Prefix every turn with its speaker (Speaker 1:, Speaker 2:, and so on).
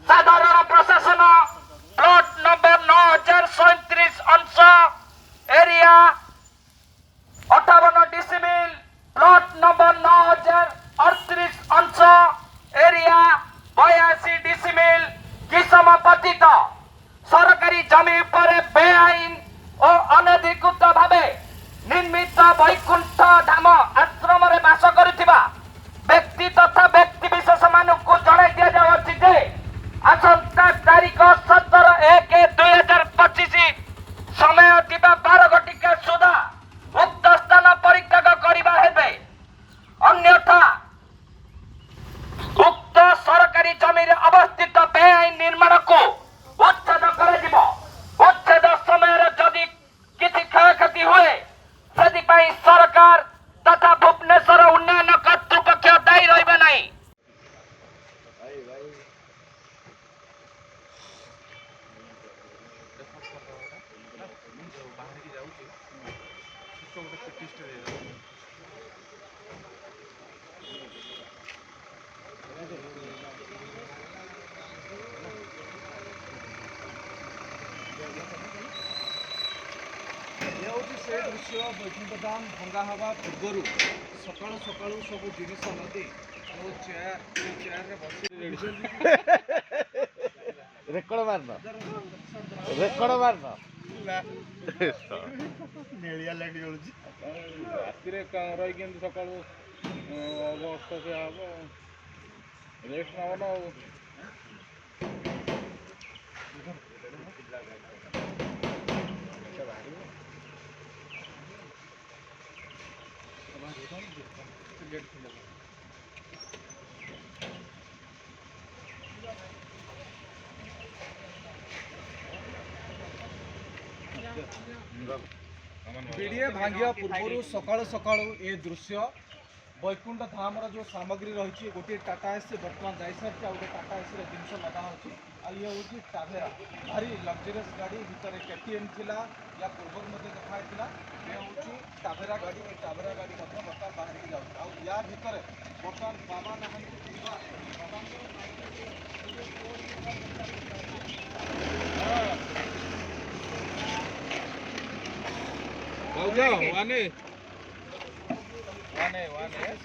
Speaker 1: साधारण प्रशासन plot number 9037 अंश एरिया 58 डिसिमिल प्लॉट नंबर 9038 अंश एरिया 82 डिसिमिल किसम पतित सरकारी जमी पर बेआईन और अनधिकृत भावे निर्मित वैकुंठ धाम आश्रम रे बास करुथिबा व्यक्ति तथा व्यक्ति विशेष मानक जणाई दिया जाउछि जे आसंता तारीख 17/1/2025 समय दिबा 12 घटिका सुधा उक्त स्थान परित्याग करिबा हेबे अन्यथा उक्त सरकारी जमी रे अवस्थित बेआईन निर्माण को उच्छेद कराଯିबो। उच्छेद समय जदि किसी क्षयक्षति हुए से सरकार तथा भुवनेश्वर उन्नयन कर्तृपक्ष दायी रहिबे नहीं।
Speaker 2: से दृश्य वैकुंठ धाम भंगा हवा पूर्व सकाल सकाल सब जिनिस नदी चेयर बस
Speaker 3: रेकर्ड मारना रेकर्ड मारना
Speaker 2: नेलिया लाइट जलुची
Speaker 4: राति रही सका अवस्था से हम रेस्ट नब ना
Speaker 2: विडिए भांगिया पूर्व सकाल सकाल ए दृश्य वैकुंठ धाम जो सामग्री रही गोटे टाटा एसी बर्तमान जाई सारी आ टाटा एसी जिनस लगा हो ये हूँ टाभेरा भारी लग्जरीयस गाड़ी भितर केटीएम थिला या पूर्व देखाई ये हूँ टाभेरा गाड़ी टाभेरा गाड़ी बर्तमान बाहर जाऊँ या भितर बर्तमान बाबा
Speaker 4: वाने